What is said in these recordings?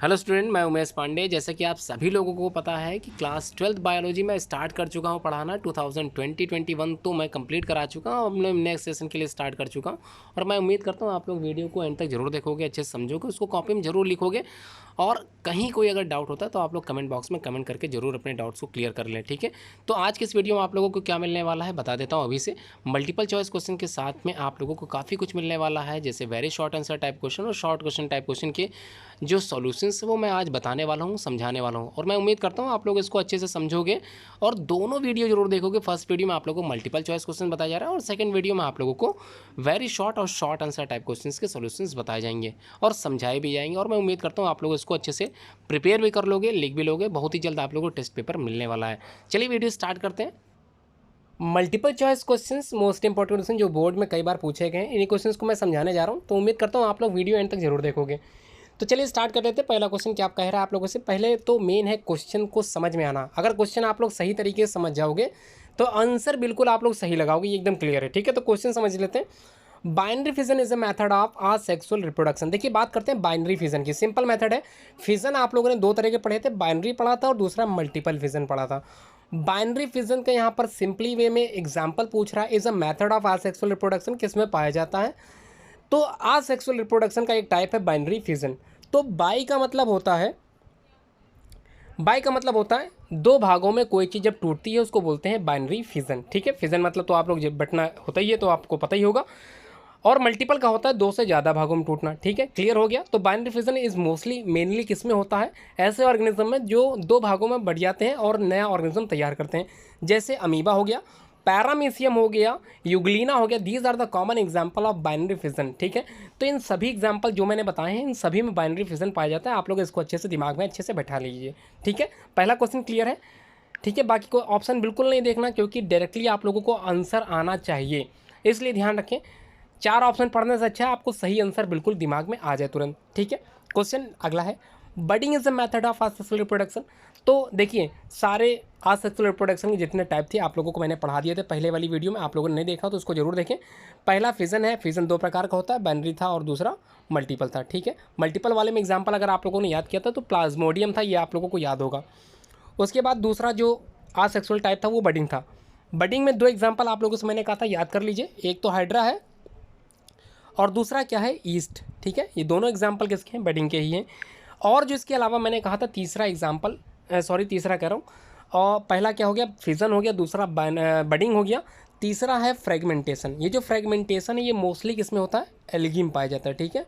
Hello student, मैं उमेश पांडे। जैसा कि आप सभी लोगों को पता है कि क्लास 12th बायोलॉजी में स्टार्ट कर चुका हूं पढ़ाना। 2020-21 तो मैं कंप्लीट करा चुका हूं। अब मैं नेक्स्ट सेशन के लिए स्टार्ट कर चुका हूं और मैं उम्मीद करता हूं आप लोग वीडियो को एंड तक जरूर देखोगे, अच्छे से समझोगे, उसको कॉपी में जरूर लिखोगे और कहीं कोई अगर डाउट होता है तो आप लोग कमेंट बॉक्स में कमेंट करके जरूर अपने डाउट्स को क्लियर कर लें, ठीक है। तो आज के इस वीडियो में आप लोगों को क्या मिलने वाला है बता देता हूँ अभी से। मल्टीपल चॉइस क्वेश्चन के साथ में आप लोगों को काफ़ी कुछ मिलने वाला है, जैसे very short answer type question और शॉर्ट क्वेश्चन टाइप क्वेश्चन के जो सॉल्यूशंस है वो मैं आज बताने वाला हूँ, समझाने वाला हूँ और मैं उम्मीद करता हूँ आप लोग इसको अच्छे से समझोगे और दोनों वीडियो जरूर देखोगे। फर्स्ट वीडियो में आप लोगों को मल्टीपल चॉइस क्वेश्चन बताया जा रहा है और सेकंड वीडियो में आप लोगों को वेरी शॉर्ट और शॉर्ट आंसर टाइप क्वेश्चंस के सॉल्यूशंस बताए जाएंगे और समझाए भी जाएंगे और मैं उम्मीद करता हूँ आप लोग इसको अच्छे से प्रिपेयर भी कर लोगे, लिख भी लोगे। बहुत ही जल्द आप लोगों को टेस्ट पेपर मिलने वाला है। चलिए वीडियो स्टार्ट करते हैं। Multiple choice questions most important question जो बोर्ड में कई बार पूछे गए हैं, इन्हीं क्वेश्चंस को मैं समझाने जा रहा हूँ, तो उम्मीद करता हूँ आप लोग वीडियो एंड तक जरूर देखोगे। तो चलिए स्टार्ट कर लेते हैं। पहला क्वेश्चन क्या आप कह रहा है आप लोगों से। पहले तो मेन है क्वेश्चन को समझ में आना। अगर क्वेश्चन आप लोग सही तरीके से समझ जाओगे तो आंसर बिल्कुल आप लोग सही लगाओगे, ये एकदम क्लियर है, ठीक है। तो क्वेश्चन समझ लेते हैं। Binary fission is a method of sexual reproduction. देखिए बात करते हैं बाइनरी फिजन की। सिंपल मेथड है। फिजन आप लोगों ने दो तरह के पढ़े थे, बाइनरी पढ़ा था और दूसरा मल्टीपल फिजन पढ़ा था। बाइनरी फिजन का यहाँ पर सिंपली वे में एग्जाम्पल पूछ रहा है, is a method of sexual reproduction, किसमें पाया जाता है। तो सेक्सुअल रिप्रोडक्शन का एक टाइप है बाइनरी फिजन। तो बाई का मतलब होता है दो भागों में कोई चीज़ जब टूटती है उसको बोलते हैं बाइनरी फिजन, ठीक है। फिजन मतलब तो आप लोग जब बटना होता ही है तो आपको पता ही होगा। और मल्टीपल का होता है दो से ज़्यादा भागों में टूटना, ठीक है, क्लियर हो गया। तो binary fission is mostly mainly किस में होता है, ऐसे ऑर्गेनिज्म में जो दो भागों में बढ़ जाते हैं और नया ऑर्गेनिज्म तैयार करते हैं, जैसे अमीबा हो गया, पैरामीशियम हो गया, यूग्लिना हो गया। These are the common example of binary fission, ठीक है। तो इन सभी एग्जाम्पल जो मैंने बताए हैं इन सभी में बाइनरी फिजन पाया जाता है। आप लोग इसको अच्छे से दिमाग में अच्छे से बैठा लीजिए, ठीक है। पहला क्वेश्चन क्लियर है, ठीक है। बाकी कोई ऑप्शन बिल्कुल नहीं देखना क्योंकि डायरेक्टली आप लोगों को आंसर आना चाहिए, इसलिए ध्यान रखें। चार ऑप्शन पढ़ने से अच्छा है आपको सही आंसर बिल्कुल दिमाग में आ जाए तुरंत, ठीक है। क्वेश्चन अगला है, budding is the method of asexual reproduction. तो देखिए सारे असेक्सुअल रिप्रोडक्शन के जितने टाइप थे आप लोगों को मैंने पढ़ा दिए थे पहले वाली वीडियो में। आप लोगों ने नहीं देखा तो उसको जरूर देखें। पहला फिजन है, फिजन दो प्रकार का होता है, बाइनरी था और दूसरा मल्टीपल था, ठीक है। मल्टीपल वाले में एग्जाम्पल अगर आप लोगों ने याद किया था तो प्लाज्मोडियम था, ये आप लोगों को याद होगा। उसके बाद दूसरा जो असेक्सुअल टाइप था वो बडिंग था। बडिंग में दो एग्जाम्पल आप लोगों से मैंने कहा था याद कर लीजिए, एक तो हाइड्रा है और दूसरा क्या है, ईस्ट, ठीक है। ये दोनों एग्जाम्पल किसके हैं, बडिंग के ही हैं। और जो इसके अलावा मैंने कहा था तीसरा एग्जाम्पल, तीसरा कह रहा हूँ, और पहला क्या हो गया, फिजन हो गया, दूसरा बडिंग हो गया, तीसरा है फ्रेगमेंटेशन। ये जो फ्रेगमेंटेशन है ये मोस्टली किस में होता है, एल्गी में पाया जाता है, ठीक है।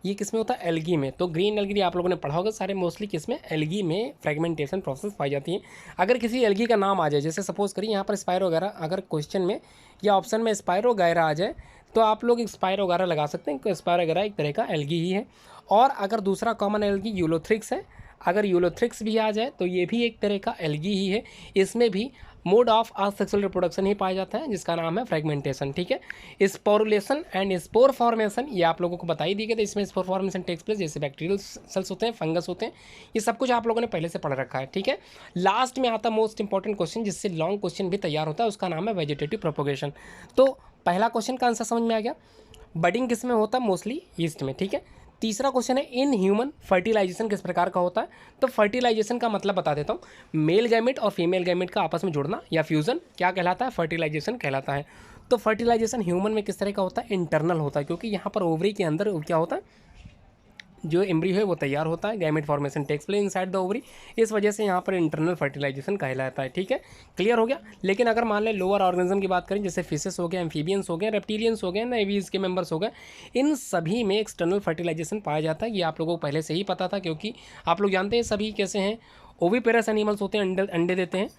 ये किस में होता है, एल्गी में। तो ग्रीन एल्गी आप लोगों ने पढ़ा होगा सारे, मोस्टली किस में, एल्गी में फ्रेगमेंटेशन प्रोसेस पाई जाती है। अगर किसी एल्गी का नाम आ जाए, जैसे सपोज करिए यहाँ पर स्पाइरो वगैरह, अगर क्वेश्चन में या ऑप्शन में स्पाइरो वगैरह आ जाए तो आप लोग स्पाइरो वगैरह लगा सकते हैं क्योंकि स्पाइरो वगैरह एक तरह का एल्गी ही है। और अगर दूसरा कॉमन एल्गी यूलोथ्रिक्स है, अगर यूलोथ्रिक्स भी आ जाए तो ये भी एक तरह का एल्गी ही है। इसमें भी मोड ऑफ असेक्सुअल रिप्रोडक्शन ही पाया जाता है जिसका नाम है फ्रेगमेंटेशन, ठीक है। स्पोरुलेशन एंड स्पोर फॉर्मेशन ये आप लोगों को बता ही दी गई थी। इसमें स्पोर फॉर्मेशन टेक्स प्लेस, जैसे बैक्टीरियल सेल्स होते हैं, फंगस होते हैं, ये सब कुछ आप लोगों ने पहले से पढ़ रखा है, ठीक है। लास्ट में आता मोस्ट इंपॉर्टेंट क्वेश्चन जिससे लॉन्ग क्वेश्चन भी तैयार होता है, उसका नाम है वेजिटेटिव प्रोपोगेशन। तो पहला क्वेश्चन का आंसर समझ में आ गया, बडिंग किस में होता है, मोस्टली ईस्ट में, ठीक है। तीसरा क्वेश्चन है इन ह्यूमन फर्टिलाइजेशन किस प्रकार का होता है। तो फर्टिलाइजेशन का मतलब बता देता हूँ, मेल गैमेट और फीमेल गैमेट का आपस में जुड़ना या फ्यूजन क्या कहलाता है, फर्टिलाइजेशन कहलाता है। तो फर्टिलाइजेशन ह्यूमन में किस तरह का होता है, इंटरनल होता है, क्योंकि यहाँ पर ओवरी के अंदर क्या होता है, जो एम्ब्रियो है वो तैयार होता है, gamete formation takes place inside the ovary, इस वजह से यहाँ पर इंटरनल फर्टिलाइजेशन कहलाता है, ठीक है, क्लियर हो गया। लेकिन अगर मान लें लोअर ऑर्गेनिज्म की बात करें, जैसे फिशेस हो गए, एम्फीबियंस हो गए, रेप्टिलियंस हो गए, नेवीज के मेंबर्स हो गए, इन सभी में एक्सटर्नल फर्टिलाइजेशन पाया जाता है। ये आप लोगों को पहले से ही पता था क्योंकि आप लोग जानते हैं सभी कैसे हैं, ओविपेरस एनिमल्स होते हैं, अंडे देते हैं।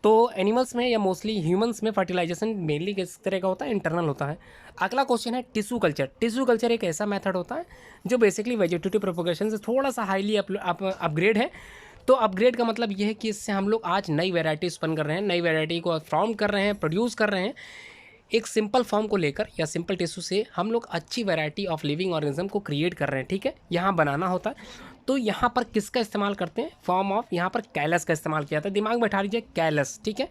तो एनिमल्स में या मोस्टली ह्यूमंस में फर्टिलाइजेशन मेनली किस तरह का होता है, इंटरनल होता है। अगला क्वेश्चन है टिश्यू कल्चर। टिश्यू कल्चर एक ऐसा मेथड होता है जो बेसिकली वेजिटेटिव प्रोपोगेशन से थोड़ा सा हाईली अपग्रेड है। तो अपग्रेड का मतलब ये है कि इससे हम लोग आज नई वैरायटी उत्पन्न कर रहे हैं, नई वैरायटी को फॉर्म कर रहे हैं, प्रोड्यूस कर रहे हैं। एक सिंपल फॉर्म को लेकर या सिंपल टिश्यू से हम लोग अच्छी वैरायटी ऑफ लिविंग ऑर्गेनिज्म को क्रिएट कर रहे हैं, ठीक है, यहाँ बनाना होता है। तो यहाँ पर किसका इस्तेमाल करते हैं, फॉर्म ऑफ, यहाँ पर कैलस का इस्तेमाल किया था, दिमाग में बैठा लीजिए कैलस, ठीक है।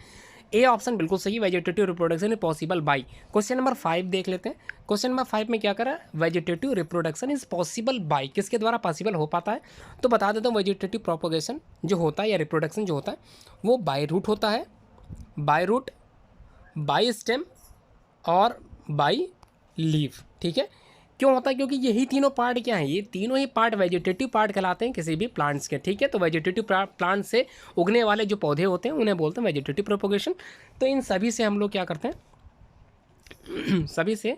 ए ऑप्शन बिल्कुल सही, vegetative reproduction is possible by. Question number 5 देख लेते हैं। क्वेश्चन नंबर 5 में क्या करा, vegetative reproduction is possible by, किसके द्वारा पॉसिबल हो पाता है, तो बता देता हूँ वेजिटेटिव प्रोपोगेशन जो होता है या रिप्रोडक्शन जो होता है वो बाय रूट होता है, बाय रूट, बाय स्टेम और बाय लीफ। ठीक है, क्यों होता है, क्योंकि यही तीनों पार्ट क्या हैं, ये तीनों ही पार्ट वेजिटेटिव पार्ट कहलाते हैं किसी भी प्लांट्स के। ठीक है, तो वेजिटेटिव प्लांट से उगने वाले जो पौधे होते हैं उन्हें बोलते हैं वेजिटेटिव प्रोपोगेशन। तो इन सभी से हम लोग क्या करते हैं सभी से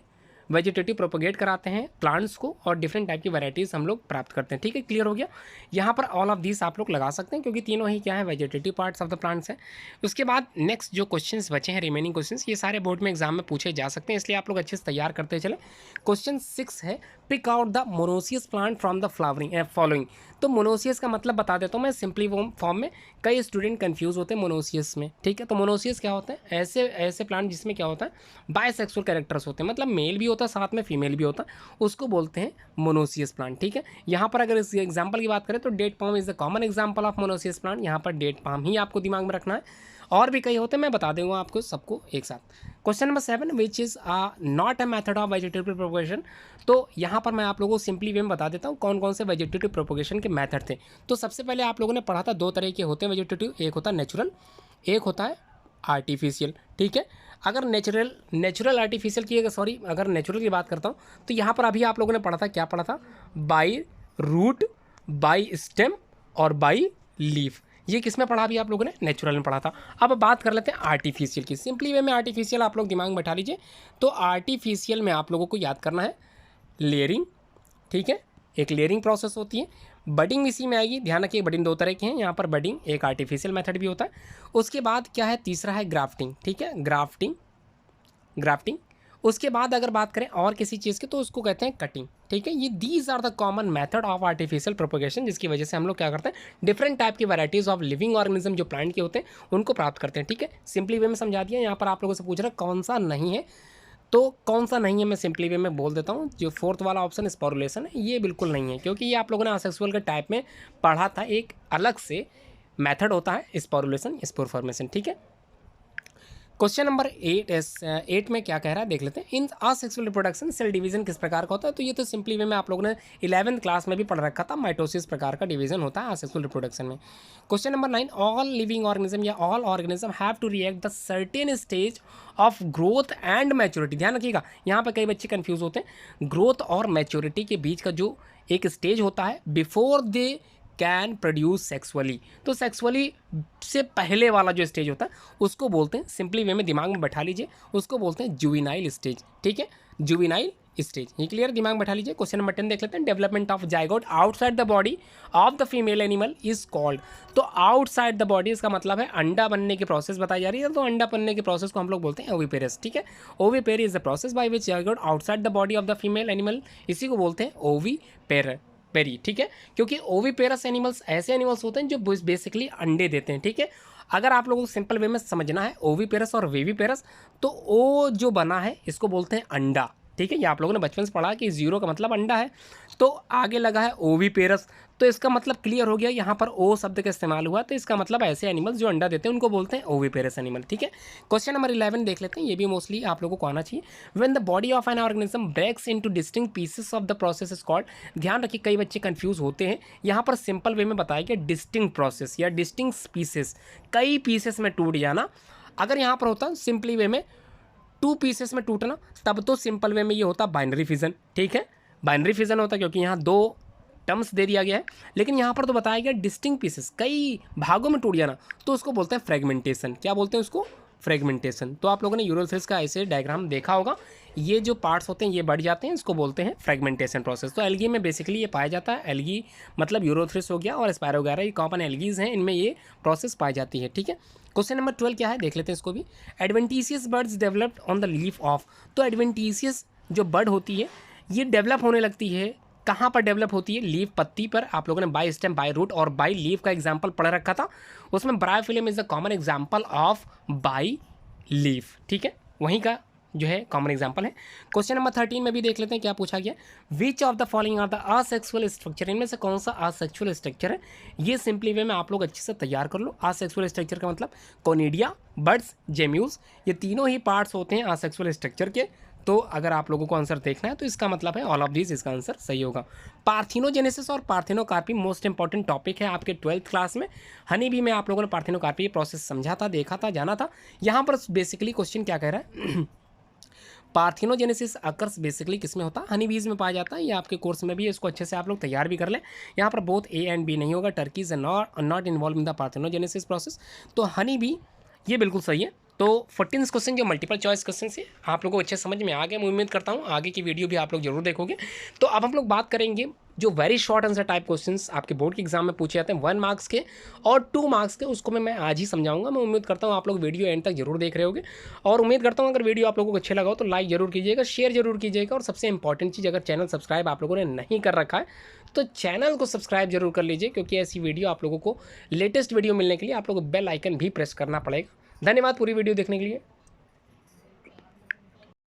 वेजिटेटिव प्रोपोगेट कराते हैं प्लांट्स को और डिफरेंट टाइप की वैरायटीज़ हम लोग प्राप्त करते हैं। ठीक है, क्लियर हो गया। यहाँ पर ऑल ऑफ दिस आप लोग लगा सकते हैं क्योंकि तीनों ही क्या है, vegetative parts of the plants हैं। उसके बाद नेक्स्ट जो क्वेश्चंस बचे हैं, रिमेनिंग क्वेश्चंस, ये सारे बोर्ड में एग्जाम में पूछे जा सकते हैं, इसलिए आप लोग अच्छे से तैयार करते चले। क्वेश्चन 6 है, pick out the monoecious plant from the flowering following. तो मोनोसियस का मतलब बता देता हूँ मैं सिंपली फॉर्म में, कई स्टूडेंट कंफ्यूज होते हैं मोनोसियस में। ठीक है, तो मोनोसियस क्या होता है, ऐसे प्लांट जिसमें क्या होता है, बायसेक्सुअल कैरेक्टर्स होते हैं, मतलब मेल भी होता है साथ में फीमेल भी होता है, उसको बोलते हैं मोनोसियस प्लांट। ठीक है, यहाँ पर अगर इस एग्जाम्पल की बात करें तो date palm is the common example of monoecious plant. यहाँ पर डेट पाम ही आपको दिमाग में रखना है, और भी कई होते हैं, मैं बता दूंगा आपको सबको एक साथ। Question number 7, which is not a method of vegetative propagation. तो यहाँ पर मैं आप लोगों को सिंपली वे में बता देता हूँ कौन कौन से वेजिटेटिव प्रोपोगेशन के मेथड थे। तो सबसे पहले आप लोगों ने पढ़ा था, दो तरह के होते हैं वेजिटेटिव, एक होता है नेचुरल, एक होता है आर्टिफिशियल। ठीक है, अगर नेचुरल आर्टिफिशियल की अगर नेचुरल की बात करता हूँ तो यहाँ पर अभी आप लोगों ने पढ़ा था, क्या पढ़ा था, बाई रूट, बाई स्टेम और बाई लीफ। ये किस में पढ़ा अभी आप लोगों ने, नेचुरल में पढ़ा था। अब बात कर लेते हैं आर्टिफिशियल की। सिंपली वे में आर्टिफिशियल आप लोग दिमाग में बैठा लीजिए। तो आर्टिफिशियल में आप लोगों को याद करना है लेयरिंग। ठीक है, एक लेयरिंग प्रोसेस होती है, बडिंग इसी में आएगी। ध्यान रखिए बडिंग दो तरह की हैं, यहाँ पर बडिंग एक आर्टिफिशियल मेथड भी होता है। उसके बाद क्या है, तीसरा है ग्राफ्टिंग। ठीक है, ग्राफ्टिंग। उसके बाद अगर बात करें और किसी चीज़ की तो उसको कहते हैं कटिंग। ठीक है, ये these are the common method of artificial propagation, जिसकी वजह से हम लोग क्या करते हैं, डिफरेंट टाइप की वैराइटीज़ ऑफ लिविंग ऑर्गेनिज्म जो प्लांट के होते हैं उनको प्राप्त करते हैं। ठीक है, सिंपली वे में समझा दिया। यहाँ पर आप लोगों से पूछ रहा है कौन सा नहीं है, तो कौन सा नहीं है मैं सिंपली वे में बोल देता हूँ। जो फोर्थ वाला ऑप्शन स्पोरुलेशन है, ये बिल्कुल नहीं है, क्योंकि ये आप लोगों ने असेक्सुअल के टाइप में पढ़ा था, एक अलग से मेथड होता है स्पोरुलेशन, स्पोर फॉर्मेशन। ठीक है, क्वेश्चन नंबर 8 में क्या कह रहा है देख लेते हैं। इन असेक्सुअल रिप्रोडक्शन सेल डिवीजन किस प्रकार का होता है, तो ये तो सिंपली वे में आप लोगों ने 11th क्लास में भी पढ़ रखा था, माइटोसिस प्रकार का डिवीजन होता है असेक्सुअल रिप्रोडक्शन में। Question number 9, all living organism या all organism have to react the certain stage of growth and maturity. ध्यान रखिएगा, यहाँ पर कई बच्चे कंफ्यूज होते हैं, ग्रोथ और मैच्योरिटी के बीच का जो एक स्टेज होता है, before they can produce sexually. तो सेक्सुअली से पहले वाला जो स्टेज होता है उसको बोलते हैं, सिंपली वे में दिमाग में बैठा लीजिए, उसको बोलते हैं जुवेनाइल स्टेज। ठीक है, जुवेनाइल स्टेज, ये क्लियर, दिमाग में बैठा लीजिए। क्वेश्चन नंबर 10 देख लेते हैं। Development of zygote outside the body of the female animal is called. तो आउटसाइड द बॉडी इसका मतलब है अंडा बनने की प्रोसेस बताई जा रही है, तो अंडा बनने के प्रोसेस को हम लोग बोलते हैं ओविपेरस। ठीक है, ovipary is the process by which zygote outside the body of the female animal, इसी को बोलते हैं ओविपेर। ठीक है, क्योंकि ओविपेरस एनिमल्स ऐसे एनिमल्स होते हैं जो बेसिकली अंडे देते हैं। ठीक है, अगर आप लोगों को सिंपल वे में समझना है ओविपेरस और वेविपेरस, तो ओ जो बना है इसको बोलते हैं अंडा। ठीक है, ये आप लोगों ने बचपन से पढ़ा कि जीरो का मतलब अंडा है, तो आगे लगा है ओविपेरस, तो इसका मतलब क्लियर हो गया, यहाँ पर ओ शब्द का इस्तेमाल हुआ, तो इसका मतलब ऐसे एनिमल्स जो अंडा देते हैं उनको बोलते हैं ओविपेरस एनिमल। ठीक है, क्वेश्चन नंबर 11 देख लेते हैं, ये भी मोस्टली आप लोगों को आना चाहिए। When the body of an organism breaks into distinct pieces of the process is called. ध्यान रखिए कई बच्चे कंफ्यूज होते हैं, यहाँ पर सिंपल वे में बताया गया डिस्टिंक्ट प्रोसेस या डिस्टिंक्ट पीसेस, कई पीसेस में टूट जाना। अगर यहाँ पर होता सिंपली वे में 2 पीसेस में टूटना, तब तो सिंपल वे में ये होता बाइनरी फिजन। ठीक है, बाइनरी फिजन होता क्योंकि यहाँ 2 टर्म्स दे दिया गया है, लेकिन यहाँ पर तो बताया गया डिस्टिंक्ट पीसेस, कई भागों में टूट जाना, तो उसको बोलते हैं फ्रेगमेंटेशन। क्या बोलते हैं उसको, फ्रेगमेंटेशन। तो आप लोगों ने यूरोथ्रिस का ऐसे डायग्राम देखा होगा, ये जो पार्ट्स होते हैं ये बढ़ जाते हैं, इसको बोलते हैं फ्रेगमेंटेशन प्रोसेस। तो एल्गी में बेसिकली ये पाया जाता है, एल्गी मतलब यूरोथ्रिस हो गया और स्पायरोगायरा, ये कॉमन एल्गीज हैं, इनमें ये प्रोसेस पाई जाती है। ठीक है, क्वेश्चन नंबर 12 क्या है देख लेते हैं इसको भी। Adventitious birds developed on the leaf of. तो एडवेंटिशियस जो बर्ड होती है ये डेवलप होने लगती है, कहाँ पर डेवलप होती है, लीफ पत्ती पर। आप लोगों ने बाय स्टेम, बाय रूट और बाय लीफ का एग्जाम्पल पढ़ रखा था, उसमें bryophyllum is the common example of by leaf. ठीक है, वहीं का जो है कॉमन एग्जाम्पल है। क्वेश्चन नंबर 13 में भी देख लेते हैं क्या पूछा गया। Which of the following are the asexual structure, इनमें से कौन सा असेक्सुअल स्ट्रक्चर है। ये सिंपली वे में आप लोग अच्छे से तैयार कर लो। असेक्सुअल स्ट्रक्चर का मतलब कोनिडिया, बर्ड्स, जेम्यूज, ये तीनों ही पार्ट्स होते हैं असेक्सुअल स्ट्रक्चर के। तो अगर आप लोगों को आंसर देखना है तो इसका मतलब है ऑल ऑफ दिस, इसका आंसर सही होगा। पार्थिनोजेनेसिस और पार्थिनोकार्पी मोस्ट इंपॉर्टेंट टॉपिक है आपके 12th क्लास में। हनी भी में आप लोगों ने पार्थिनोकार्पी प्रोसेस समझा था, देखा था, जाना था। यहाँ पर बेसिकली क्वेश्चन क्या कह रहा है पार्थिनोजेनेसिस अकर्स बेसिकली किस में होता है, हनी बीज में पाया जाता है। ये आपके कोर्स में भी है, इसको अच्छे से आप लोग तैयार भी कर लें। यहाँ पर बोथ ए एंड बी नहीं होगा, Turkey's not involve in the parthenogenesis process. तो हनी बी ये बिल्कुल सही है। तो 14 क्वेश्चन जो मल्टीपल चॉइस क्वेश्चन से आप लोगों को अच्छे समझ में आ गए। मैं उम्मीद करता हूँ आगे की वीडियो भी आप लोग जरूर देखोगे। तो अब हम लोग बात करेंगे जो very short answer type questions आपके बोर्ड के एग्जाम में पूछे जाते हैं 1 मार्क्स के और 2 मार्क्स के, उसको मैं आज ही समझाऊंगा। मैं उम्मीद करता हूँ आप लोग वीडियो एंड तक जरूर देख रहे होगे और उम्मीद करता हूँ अगर वीडियो आप लोगों को अच्छे लगा हो तो लाइक जरूर कीजिएगा, शेयर जरूर कीजिएगा और सबसे इंपॉर्टेंट चीज़, अगर चैनल सब्सक्राइब आप लोगों ने नहीं कर रखा है तो चैनल को सब्सक्राइब जरूर कर लीजिए, क्योंकि ऐसी वीडियो आप लोगों को लेटेस्ट वीडियो मिलने के लिए आप लोगों को बेल आइकन भी प्रेस करना पड़ेगा। धन्यवाद पूरी वीडियो देखने के लिए।